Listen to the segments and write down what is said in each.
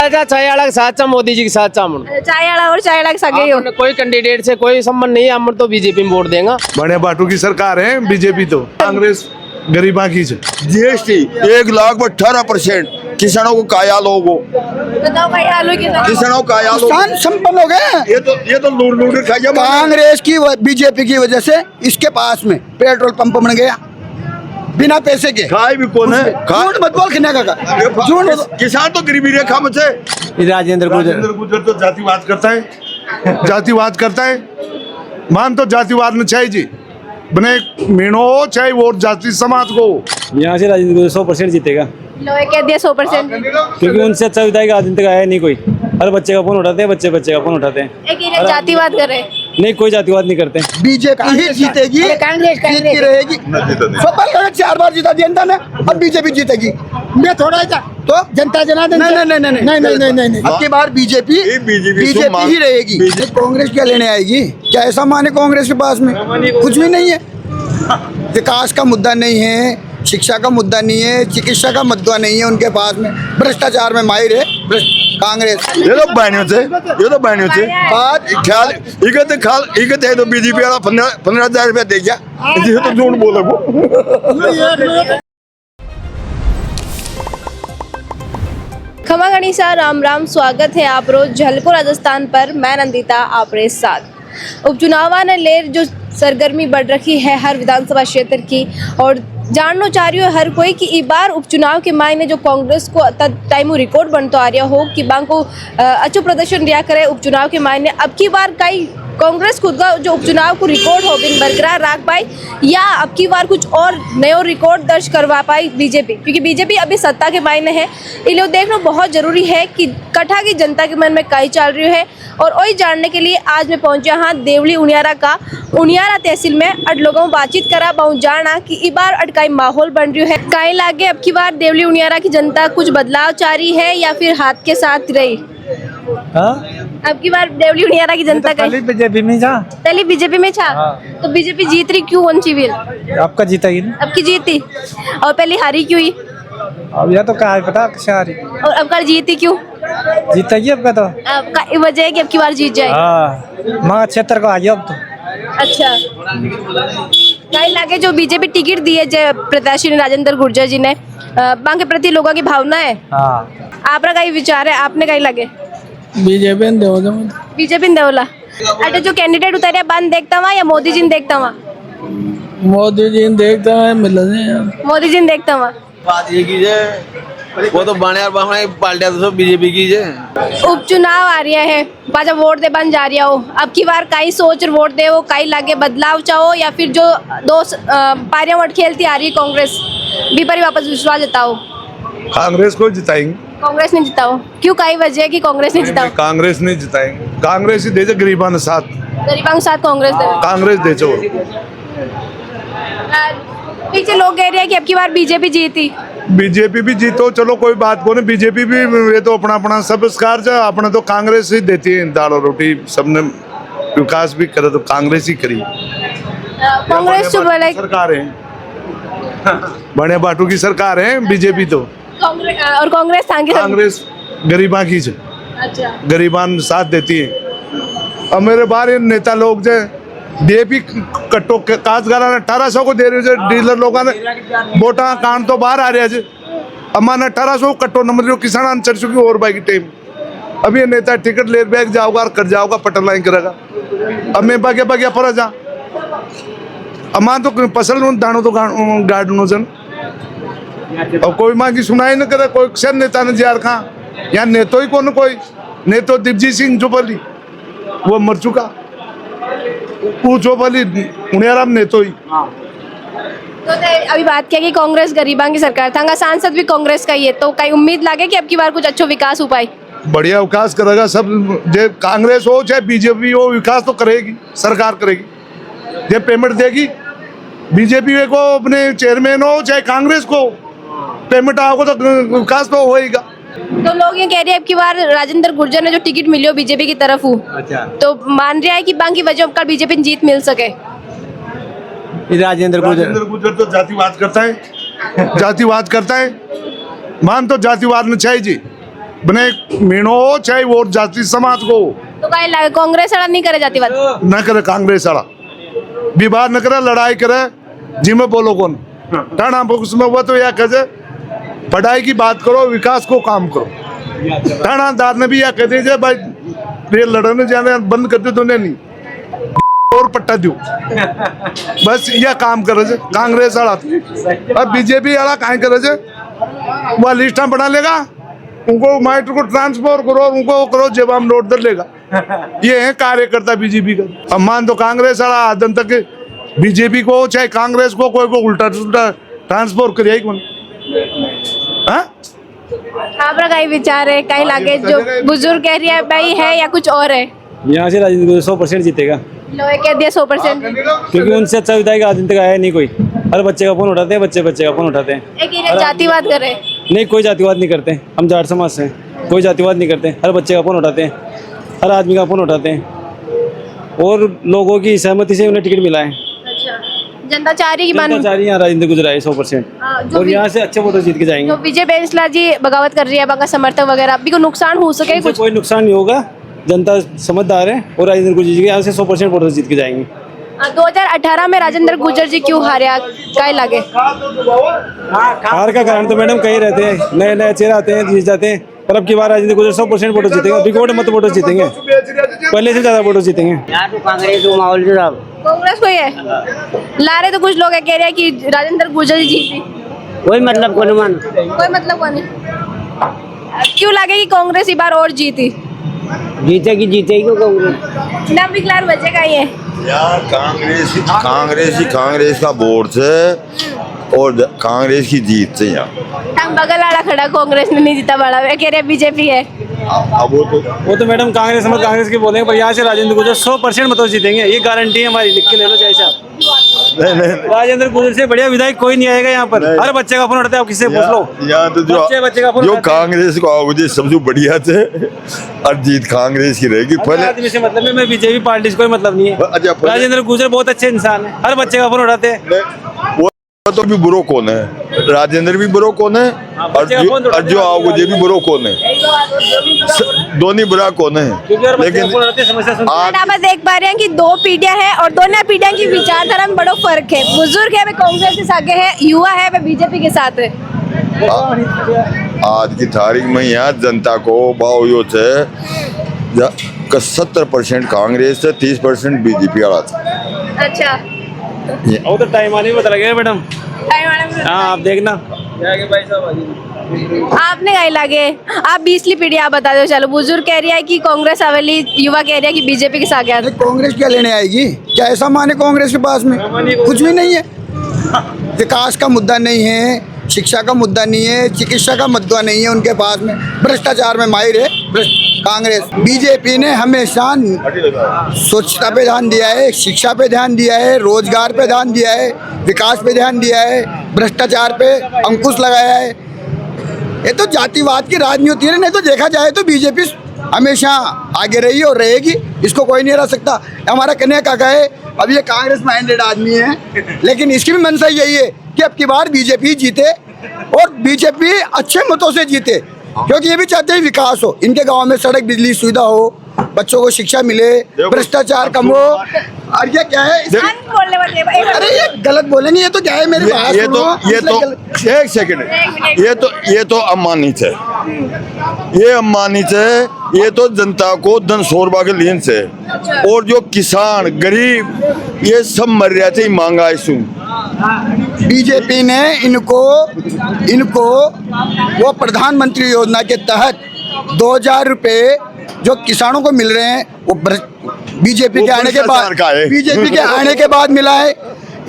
चाय साथ मोदी जी के साथ चाय और चाय सगे हो। कोई कैंडिडेट से कोई संबंध नहीं है, हम तो बीजेपी में वोट देंगे। बड़े बाटू की सरकार है बीजेपी, तो कांग्रेस गरीबा की जीएसटी 1,18%, किसानों को काया लोगो, बताओ भाई आलू की किसानों का काया किसान संपन्न हो गए। ये तो लूट के खाइए। कांग्रेस की बीजेपी की वजह से इसके पास में पेट्रोल पंप बन गया बिना पैसे के। खाए भी कौन है? झूठ मत बोल खिने का झूठ। किसान तो गरीबी रेखा में से। राजेंद्र गुजर तो जातिवाद करता है, जातिवाद करता है। मान तो जातिवाद में चाहिए जी बने मीणो चाहे वोट जाति समाज को। यहाँ से राजेंद्र गुजर 100% जीतेगा। लोहे कह दिया 100%, क्योंकि उनसे अच्छा विधायक आज तक आया नहीं कोई। हर बच्चे का फोन उठाते हैं, बच्चे का फोन उठाते हैं। एक ही जातिवाद कर रहे हैं। नहीं, कोई जातिवाद नहीं करते। बीजेपी ही जीतेगी, जीतती रहेगी। 4 बार जीता जनता ने, अब बीजेपी जीतेगी। मैं थोड़ा तो जनता जनार्दन नहीं। अब की बार बीजेपी ही रहेगी। कांग्रेस क्या लेने आएगी? क्या ऐसा माने कांग्रेस के पास में कुछ भी नहीं है? विकास का मुद्दा नहीं है, शिक्षा का मुद्दा नहीं है, चिकित्सा का मुद्दा नहीं है उनके पास में। भ्रष्टाचार में माहिर है कांग्रेस। ये तो बहनियों से बात ख्याल इकत है तो बीजेपी वाला 15,000 रुपया दे गया, तो झूठ बोलो। खमा गणिसा, राम राम। स्वागत है आप रोज झलको राजस्थान पर। मैं नंदिता आपरे साथ। उपचुनाव ने लेर जो सरगर्मी बढ़ रखी है हर विधानसभा क्षेत्र की, और जानना चाह रही हो हर कोई कि इस बार उपचुनाव के मायने जो कांग्रेस को टाइम रिकॉर्ड बनता आ रहा हो कि बांको अच्छो प्रदर्शन दिया करे उपचुनाव के मायने। अब की बार कई कांग्रेस खुद का जो उपचुनाव को रिकॉर्ड हो बिन बरकरार रख पाई, या अब की बार कुछ और नयो रिकॉर्ड दर्ज करवा पाई बीजेपी, क्योंकि बीजेपी अभी सत्ता के मायने है। ये लोग देखना बहुत जरूरी है कि कठा की जनता के मन में कई चल रही है। और वही जानने के लिए आज मैं पहुंचा हाँ देवली उनियारा तहसील में। अट लोगों बातचीत करा बहुत जाना कि इस बार अटकाई माहौल बन रही है। कई लागे अब की बार देवली उनियारा की जनता कुछ बदलाव चाह रही है या फिर हाथ के साथ रही? अब की बार देवली उनियारा की जनता पहले बीजेपी में जा, पहले बीजेपी में था। तो बीजेपी जीत रही क्यों? कौन सी बिल आपका जीता ही ना? अब की जीती और पहले हारी क्यों हुई? अब यह तो क्या है पता हारी और अब कर जीती क्यों? जीता ही आपका तो आपका वजह है कि अब की बार जीत जाए। मगर क्षेत्र को आ गया अब तो। अच्छा, कई लागे जो बीजेपी टिकट दिए प्रत्याशी राजेंद्र गुर्जर जी ने, बांके प्रति लोगों की भावना है। आपका कई विचार है? आपने कई लगे? बीजेपी ने देवला। अच्छा, जो कैंडिडेट उतारे बंद देखता हुआ या मोदी जी ने देखता हुआ? मोदी जी ने देखता है, मोदी जी ने देखता हुआ। बात ये की वो तो बाने पार्टियां तो बीजेपी की उपचुनाव आ रहा है, बाजा वोट दे बन जा रहा हो। अब की बार कई सोच वोट दे वो, कई लागे बदलाव चाहो, या फिर जो दो पारियां वोट खेलती आ रही है कांग्रेस भी पर वापस विश्वास जताओ? कांग्रेस को जिताएंगे। कांग्रेस ने जिताओ क्यों? कई वजह है कि कांग्रेस ने जिताओ? कांग्रेस नहीं जिताएंगे, कांग्रेस ही दे गरीबा ने साथ, गरीबों के साथ कांग्रेस दे। पीछे लोग कह रहे हैं कि अब की बार बीजेपी जीती। बीजेपी भी जीतो, चलो कोई बात को नहीं। बीजेपी भी ये तो अपना सब सरकार जो अपने तो कांग्रेस ही देती है दाल और रोटी। सबने विकास भी करे तो कांग्रेस ही करी। कांग्रेस जो बड़े सरकार है, बड़े बाटू की सरकार है बीजेपी तो। और कांग्रेस गरीबा की अच्छा, गरीबान साथ देती है। अब मेरे बाहर नेता लोग जो डीएपी कट्टो काशगारा ने 1800 को दे रहे हो, डीलर लोगों ने वोटा कान तो बाहर आ रहा है। अम्मा ने 1800 कट्टो नंबर जो किसान चढ़ चुकी और बाई की टाइम। अब ये नेता टिकट ले बैग जाओगा कर जाओगा पटल लाइन करेगा। अब मैं बागे पर जा अम्मा तो फसल दानो तो गार्डनो जन और कोई माँ की सुनाई न करे। कोई क्षण नेता ने जार खा यहाँ नेतो ही कौन, कोई नेतो दिग्विजय सिंह चौपाली वो मर चुका, वो चौपाली उनियारा में नेतो ही। तो अभी बात किया कि कांग्रेस गरीबां की सरकार था, सांसद भी कांग्रेस का ही है, तो कई उम्मीद लागे कि अब की बार कुछ अच्छा विकास हो पाए? बढ़िया विकास करेगा सब, जो कांग्रेस हो चाहे बीजेपी हो, विकास तो करेगी, सरकार करेगी। जो पेमेंट देगी बीजेपी को अपने चेयरमैन हो चाहे कांग्रेस को पेमेंट आओगे तो विकास तो होएगा। तो लोग ये कह रहे हैं अब की बार राजेंद्र गुर्जर ने जो टिकट मिली हो बीजेपी की तरफ हो, तो मान रहा है कि बाकी वजह का बीजेपी जीत मिल सके। राजेंद्र गुर्जर तो जातिवाद करता है, जातिवाद करता है। मान तो जातिवाद में चाहिए जी बने मीणो चाहे वोट जाति समाज को तो काय लागे काँग्रेस वाला नहीं करे जातीवाद न करे, कांग्रेस वाला विवाद न करे, लड़ाई करे, जिम्मे बोलो कौन टाणा उसमें हुआ तो यह कहे पढ़ाई की बात करो, विकास को काम करो। थानादार ने भी यह कह दीजिए भाई ये लड़ने जाने बंद कर दे, तो नहीं और पट्टा दो बस यह काम करे जे कांग्रेस वाला। अब बीजेपी वाला कहीं करे जे वह लिस्टा बना लेगा, उनको माइटर को ट्रांसफर करो, उनको करो जब हम नोट दर लेगा। ये है कार्यकर्ता बीजेपी का। अब मान दो कांग्रेस वाला आदम तक बीजेपी को चाहे कांग्रेस को कोई को उल्टा उल्टा ट्रांसफर करिए कौन? आपका कई विचार है, कहीं लागे जो बुजुर्ग कह रही है भाई है या कुछ और है? यहाँ से राजेंद्र गुजर 100% जीतेगा, लोहे कह दिया 100%। क्योंकि उनसे अच्छा विधायक आज दिन तक आया नहीं कोई। हर बच्चे का फोन उठाते हैं, बच्चे का फोन उठाते हैं। एक ये जातिवाद कर रहे हैं। नहीं, कोई जातिवाद नहीं करते, हम जाट समाज से हैं, कोई जातिवाद नहीं करते। हर बच्चे का फोन उठाते हैं, हर आदमी का फोन उठाते हैं और लोगों की सहमति से उन्हें टिकट मिला है। अच्छा, जनता चाह रही है कि मान चाह रही है यहाँ राजेंद्र गुजर आए 100% और यहाँ से अच्छे वोटर जीत के जाएंगे। जो विजय बेंसला जी बगावत कर रही है, बाका समर्थक वगैरह, अभी को नुकसान हो सके कुछ? कोई नुकसान नहीं होगा, जनता समझदार है और राजेंद्र गुजर जी यहाँ से 100% वोटर जीत के जाएंगे। 2018 में राजेंद्र गुजर जी क्यों हारे, काय लागे? हार का कारण तो मैडम कहीं रहते हैं, नए नए चेहरे आते हैं, जीत जाते हैं, पर अब की बार राजेंद्र गुजर 100% वोटर जीतेंगे, रिकॉर्ड मत वोटर जीतेंगे, पहले से ज्यादा वोटर जीतेंगे। यार तो कांग्रेस को माहौल जो साहब कांग्रेस को ही है ला रहे, तो कुछ लोग कह रहे हैं कि राजेंद्र गुजर जी जीती। कोई मतलब को नहीं मान, कोई मतलब को नहीं। क्यों लगे कि कांग्रेस इस बार और जीती? जीतेगी को कांग्रेस चुनाव विकलार बचेगा ये। यार कांग्रेस का वोट से और कांग्रेस की जीत से यहाँ हम बगल वाला खड़ा, कांग्रेस ने नहीं जीता, बड़ा वे कह रहे बीजेपी है। अब वो तो मैडम कांग्रेस हम कांग्रेस के बोलेंगे, पर यहाँ से राजेंद्र गुजर 100% मतों जीतेंगे, ये गारंटी है हमारी, लिख के ले लो चाहे साहब। राजेंद्र गुजर से बढ़िया विधायक कोई नहीं आएगा यहाँ पर। हर बच्चे का फोन उठाते हैं, आप किससे पूछ लो, यहाँ तो बच्चे का फोन जो उठाते हैं। कांग्रेस को आओगे सबसे बढ़िया थे और जीत कांग्रेस की रहेगी। पहले आदमी से मतलब है, मैं बीजेपी पार्टी से कोई मतलब नहीं है। अच्छा, राजेंद्र गुजर बहुत अच्छे इंसान है, हर बच्चे का फोन उठाते हैं। वो तो भी बुरो कौन है, राजेंद्र भी बुरो कौन है और जो आओगे भी बुरो कौन है, दोनों बुरा कौन है। लेकिन आप देख पा रहे हैं कि दो पीढ़ियां हैं और दोनों पीढ़ियों की विचारधारा में बड़ा फर्क है। बुजुर्ग है वे कांग्रेस के साथ है, युवा है वे बीजेपी के साथ है। आज की तारीख में यहाँ जनता को भाव से 70% कांग्रेस से 30% बीजेपी वाला था। अच्छा, वो तो टाइम आने में पता लगेगा मैडम। हाँ, आप देखना। आपने कहीं लगे, आप 20वीं पीढ़ी आप बता दो। चलो, बुजुर्ग कह रही है कि कांग्रेस आवेली, युवा कह रही है कि बीजेपी के साथ गया। कांग्रेस क्या लेने आएगी? क्या ऐसा माने कांग्रेस के पास में कुछ भी नहीं है? विकास का मुद्दा नहीं है, शिक्षा का मुद्दा नहीं है, चिकित्सा का मुद्दा नहीं है उनके पास में। भ्रष्टाचार में माहिर है कांग्रेस। बीजेपी ने हमेशा स्वच्छता पे ध्यान दिया है, शिक्षा पे ध्यान दिया है, रोजगार पे ध्यान दिया है, विकास पे ध्यान दिया है, भ्रष्टाचार पे अंकुश लगाया है। ये तो जातिवाद की राजनीति है। नहीं तो देखा जाए तो बीजेपी हमेशा आगे रही और रहेगी, इसको कोई नहीं हरा सकता। हमारा कन्हैया काका है, अब ये कांग्रेस माइंडेड आदमी है, लेकिन इसकी भी मंशा यही है कि अब की बार बीजेपी जीते और बीजेपी अच्छे मतों से जीते, क्योंकि ये भी चाहते हैं विकास हो, इनके गांव में सड़क बिजली सुविधा हो, बच्चों को शिक्षा मिले, भ्रष्टाचार कम हो। और ये क्या है? अरे ये गलत बोलेंगे, ये तो क्या है मेरी बात ये तो एक सेकंड, ये तो अम्मानित है, ये अम्मानित है, ये तो जनता को धन शोरबा के लिए से। और जो किसान गरीब ये सब मर रहे थे महंगाई से। बीजेपी ने इनको वो प्रधानमंत्री योजना के तहत 2000 रुपए जो किसानों को मिल रहे हैं वो बीजेपी के आने के बाद मिला है।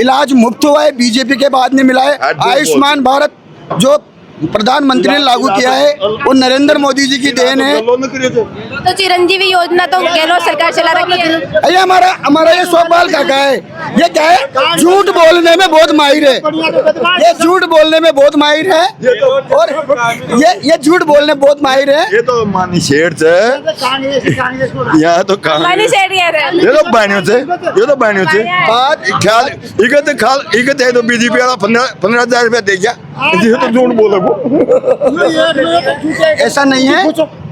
इलाज मुफ्त हुआ है, बीजेपी के बाद नहीं मिला है। आयुष्मान भारत जो प्रधानमंत्री ने लागू किया है वो नरेंद्र मोदी जी की देन है। तो चिरंजीवी योजना तो गहलोत सरकार चला रखी है। ये हमारा ये सोपाल काका है, ये क्या है, झूठ बोलने में बहुत माहिर है, ये झूठ बोलने में बहुत माहिर है, और ये झूठ बोलने में बहुत माहिर है। ये तो मानी शेर से यहाँ तो मानी सेठ कह रहे हैं। ये तो बहनियों से बात ख्याल इकत है तो बीजेपी वाला 15,000 रुपया दे गया, ये तो झूठ बोला वो। ऐसा नहीं है,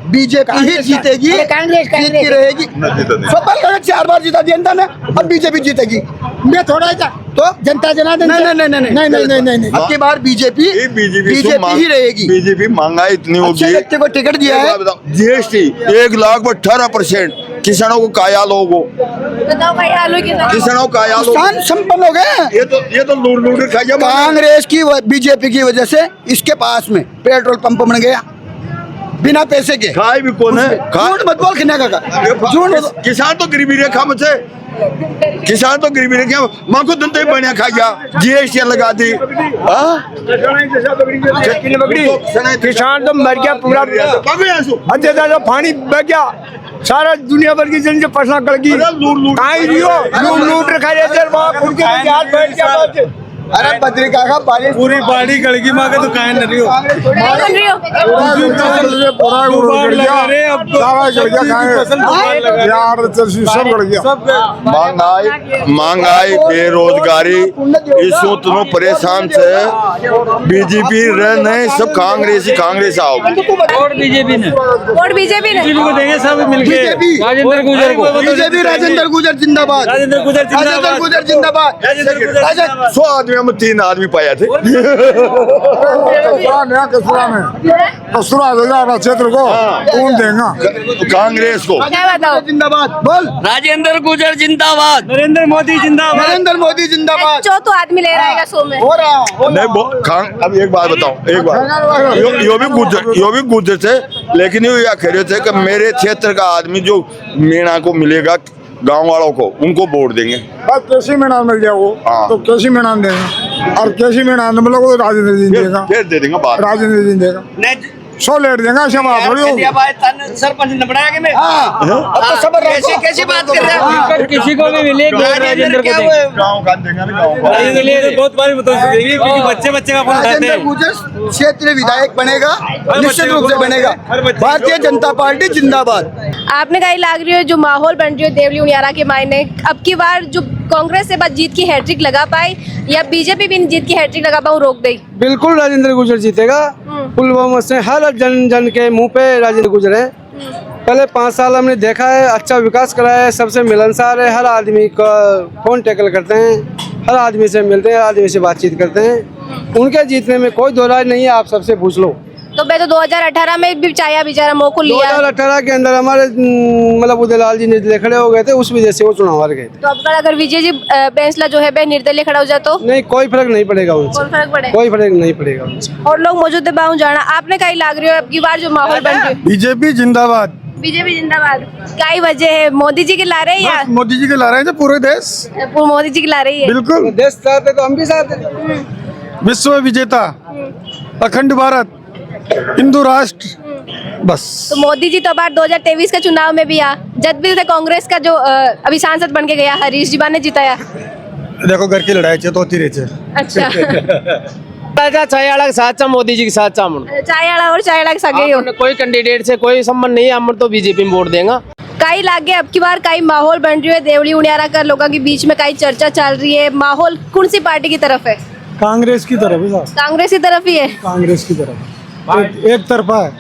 बीजेपी ही जीतेगी, जीतती रहेगी। सोपाल काका 4 बार जीता जनता ने, अब बीजेपी जीतेगी। मैं थोड़ा था तो जनता जनार्दन नहीं, अब की बार बीजेपी ही रहेगी। बीजेपी महंगाई इतनी होगी, अच्छे व्यक्ति को टिकट दिया है, जीएसटी 1,18%, किसानों को काया लोगो, बताओ भाई आलू के साथ किसानों को काया लोगो, किसान संपन्न हो गए। ये तो लूट के खाया। कांग्रेस की बीजेपी की वजह से इसके पास में पेट्रोल पंप बन गया बिना पैसे के। खाए भी कौन है? झूठ मत बोल, खन्ना काका, झूठ मत बोल। किसान तो गरीबी रेखा में से, किसान तो गरीबी रेखा माँ को धंधे बढ़िया खा गया, जीएसटी लगा दी। किसान तो मर गया पूरा, ज्यादा पानी बह गया, सारा दुनिया भर की जन फसला गल गई। लूट रखा है। अरे बद्री काका पानी पूरी पार्टी गड़गी माँ का तो कायन नहीं रही हो। महंगाई बेरोजगारी इस सूत्रों परेशान से बीजेपी रह नहीं, सब कांग्रेस आओगे। और बीजेपी ने को देंगे सब मिलके राजेंद्र गुजर को। बीजेपी राजेंद्र गुजर जिंदाबाद, राजेंद्र गुजर जिंदाबाद। 100 आदमी में 3 आदमी पाया थे। क्षेत्र को कौन देगा? कांग्रेस को। क्या बताओ? जिंदाबाद बोल। राजेंद्र गुजर जिंदाबाद, नरेंद्र मोदी जिंदाबाद, नरेंद्र मोदी जिंदाबाद। चौथा आदमी ले रहेगा शो में। हो रहा नहीं अब एक बात बताऊं, एक बात यो भी गुजर से, लेकिन ये कह थे कि मेरे क्षेत्र का आदमी जो मीणा को मिलेगा, गांव वालों को, उनको वोट देंगे। बस कृषि में नाम मिल गया वो, तो कृषि में नाम देंगे, और कृषि में नाम मतलब वो राजेंद्र जी देगा, फिर दे देंगे बात, राजेंद्र जी देगा 100 लेट देगा। सरपंच ने बढ़ाया कि कैसी बात कर रहे हैं? किसी को भी मिले राजेंद्र को देंगे। गाँव का देंगे ना, गाँव का। बहुत बारी बताइए, क्योंकि बच्चे का फोन उठाते राजेंद्र हैं। गुजर क्षेत्रीय विधायक बनेगा, निश्चित रूप से बनेगा। भारतीय जनता पार्टी जिंदाबाद। आपने कहीं लाग रही हो जो माहौल बन रही है देवली उनियारा के मायने, अब की बार जो कांग्रेस से बाद जीत की हैट्रिक लगा पाई या बीजेपी भी जीत की हैट्रिक लगा पाऊँ रोक गई? बिल्कुल राजेंद्र गुजर जीतेगा। पुलवामा से हर जन के मुंह पे राजेंद्र गुजर है। पहले 5 साल हमने देखा है, अच्छा विकास कराया है, सबसे मिलनसार है, हर आदमी का फोन टैकल करते हैं, हर आदमी से मिलते हैं, हर आदमी से बातचीत करते हैं। उनके जीतने में कोई दो राय नहीं है, आप सबसे पूछ लो। तो मैं तो 2018 में भी चाया बेचारा मौका लिया। 2018 के अंदर हमारे मतलब उदयलाल जी निर्दलीय खड़े हो गए थे, उस वजह से वो चुनाव हार गए थे। तो अब अगर विजय जी बैंसला जो है निर्दलीय खड़ा हो जाए तो नहीं, कोई फर्क नहीं पड़ेगा उनसे, कौन फर्क पड़े? कोई फर्क नहीं पड़ेगा उनसे। और लोग मौजूद है बाहू जाना, आपने कहीं लाग रही हो अब की बार जो माहौल बन रही है? बीजेपी जिंदाबाद। बीजेपी जिंदाबाद। क्या वजह है? मोदी जी के ला रहे हैं या मोदी जी के ला रहे हैं पूरे देश, मोदी जी की ला रही है? बिल्कुल। देश साथ है तो हम भी साथ हैं। विश्व विजेता, अखंड भारत, हिंदू राष्ट्र, बस। तो मोदी जी तो बार 2023 के चुनाव में भी आ, जब भी थे कांग्रेस का जो अभी सांसद बन के गया हरीश जी ने जिताया। देखो घर की लड़ाई तो होती रहती है। अच्छा चाय अलग साथ मोदी जी के साथ चाय आला और चाय अलग सगे हो। कोई कैंडिडेट से कोई संबंध नहीं है, हम तो बीजेपी में वोट देंगे। कई लागे अब की बार कई माहौल बन रही है देवली उनियारा का, लोगों के बीच में कई चर्चा चल रही है, माहौल कौन सी पार्टी की तरफ है? कांग्रेस की तरफ है, कांग्रेस की तरफ ही है। कांग्रेस की तरफ एक तरफा है।